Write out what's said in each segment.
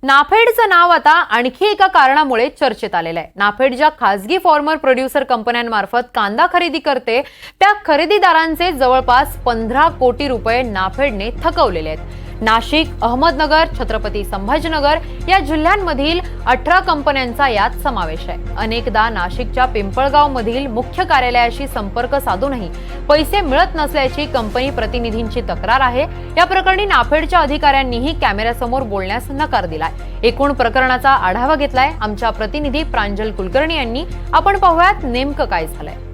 नाफेडचं नाव आता आणखी एका कारणामुळे चर्चेत आलेलं आहे। नाफेड ज्या खासगी फॉर्मर प्रोड्युसर कंपन्यांमार्फत कांदा खरेदी करते त्या खरेदीदारांचे जवळपास 15 कोटी रुपये नाफेडने थकवलेले आहेत। नाशिक, अहमदनगर, छत्रपती संभाजीनगर या जिल्ह्यांमधील 18 कंपन्यांचा यात समावेश आहे। अनेकदा नाशिकच्या पिंपळगाव मधील मुख्य कार्यालयाशी संपर्क साधूनही पैसे मिळत नसल्याची कंपनी प्रतिनिधींची तक्रार आहे। या प्रकरणी नाफेडच्या अधिकाऱ्यांनीही कॅमेऱ्यासमोर बोलण्यास नकार दिलाय। एकूण प्रकरणाचा आढावा घेतलाय आमच्या प्रतिनिधी प्रांजल कुलकर्णी यांनी। आपण पाहूयात नेमकं काय झालंय।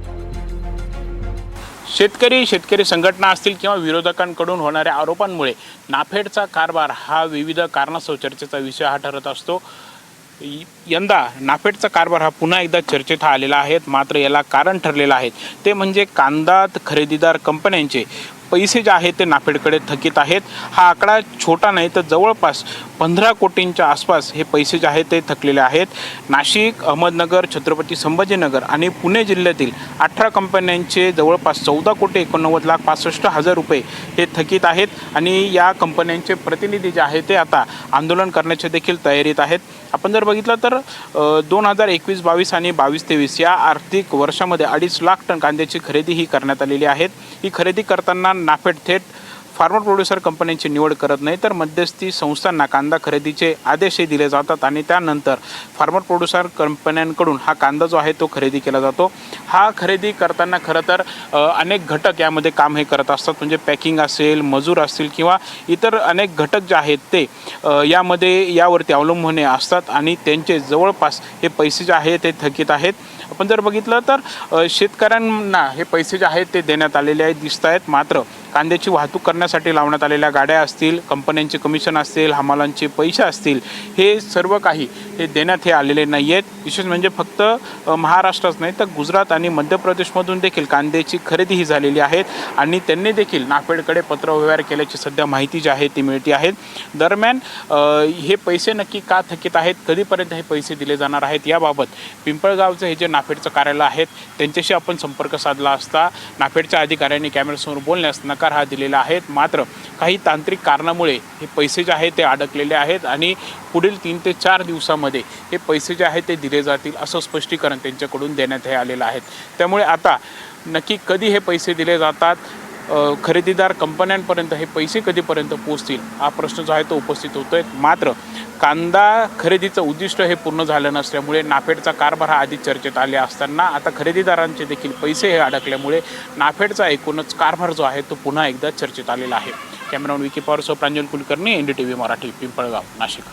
शेतकरी संघटना असतील किंवा विरोधकांकडून होणाऱ्या आरोपांमुळे नाफेडचा कारभार हा विविध कारणास्तव चर्चेचा विषय हा ठरत असतो। यंदा नाफेडचा कारभार हा पुन्हा एकदा चर्चेत आलेला आहे। मात्र याला कारण ठरलेलं आहे ते म्हणजे कांदा खरेदीदार कंपन्यांचे पैसे जे आहेत ते नाफेडकडे थकीत आहेत। हा आकडा छोटा नाही तर जवळपास 15 कोटींच्या आसपास हे पैसे जे आहेत ते थकलेले आहेत। नाशिक, अहमदनगर, छत्रपती संभाजीनगर आणि पुणे जिल्ह्यातील 18 कंपन्यांचे जवळपास 14,89,65,000 रुपये हे थकीत आहेत आणि या कंपन्यांचे प्रतिनिधी जे आहेत ते आता आंदोलन करण्याच्या देखील तयारीत आहेत। आपण जर बघितलं तर 2021-22 आणि 22-23 या आर्थिक वर्षामध्ये 2.5 लाख टन कांद्याची खरेदी ही करण्यात आलेली आहे। ही खरेदी करताना नाफेड थेट फार्मर प्रोड्युसर कंपन्यांची निवड करत नाही तर मध्यस्थी संस्थांना कांदा खरेदीचे आदेशही दिले जातात आणि त्यानंतर फार्मर प्रोड्युसर कंपन्यांकडून हा कांदा जो आहे तो खरेदी केला जातो। हा खरेदी करताना खरं तर अनेक घटक यामध्ये काम हे करत असतात, म्हणजे पॅकिंग असेल, मजूर असतील किंवा इतर अनेक घटक जे आहेत ते यावरती अवलंबून असतात आणि त्यांचे जवळपास हे पैसे जे आहेत ते थकीत आहेत। आपण जर बघितलं तर शेतकऱ्यांना हे पैसे जे आहेत ते देण्यात आलेले आहेत दिसत आहेत। मात्र कांद्याची वाहतूक करण्यासाठी लावण्यात आलेल्या गाड्या असतील, कंपन्यांचे कमिशन असतील, हमालांचे पैसे असतील, हे सर्व काही हे देण्यात हे आलेले नाही आहेत। विशेष म्हणजे फक्त महाराष्ट्रच नाही तर गुजरात आणि मध्य प्रदेशमधून देखील कांद्याची खरेदी ही झालेली आहे आणि त्यांनी देखील नाफेडकडे पत्रव्यवहार केल्याची सध्या माहिती जी आहे ती मिळते आहे। दरम्यान हे पैसे नक्की का थकीत आहेत, कधीपर्यंत हे पैसे दिले जाणार आहेत याबाबत पिंपळगावचे हे जे नाफेडचं कार्यालय आहेत त्यांच्याशी आपण संपर्क साधला असता नाफेडच्या अधिकाऱ्यांनी कॅमेऱ्यासमोर बोलण्यास नकार हा दिलेला आहे। मात्र काही तांत्रिक कारणामुळे हे पैसे जे आहेत ते अडकलेले आहेत आणि पुढील 3 ते 4 दिवसामध्ये हे पैसे जे आहेत ते दिले जातील असं स्पष्टीकरण त्यांच्याकडून देण्यात हे आलेलं आहे। त्यामुळे आता नक्की कधी हे पैसे दिले जातात, खरेदीदार कंपन्यांपर्यंत हे पैसे कधीपर्यंत पोहोचतील हा प्रश्न जो आहे तो उपस्थित होतोय। मात्र कांदा खरेदीचं उद्दिष्ट हे पूर्ण झालं नसल्यामुळे नाफेडचा कारभार हा आधी चर्चेत आले असताना आता खरेदीदारांचे देखील पैसे हे अडकल्यामुळे नाफेडचा एकूणच कारभार जो आहे तो पुन्हा एकदा चर्चेत आलेला आहे। कॅमेरामॅन विकी पवारसह प्रांजल कुलकर्णी, NDTV मराठी, पिंपळगाव, नाशिक।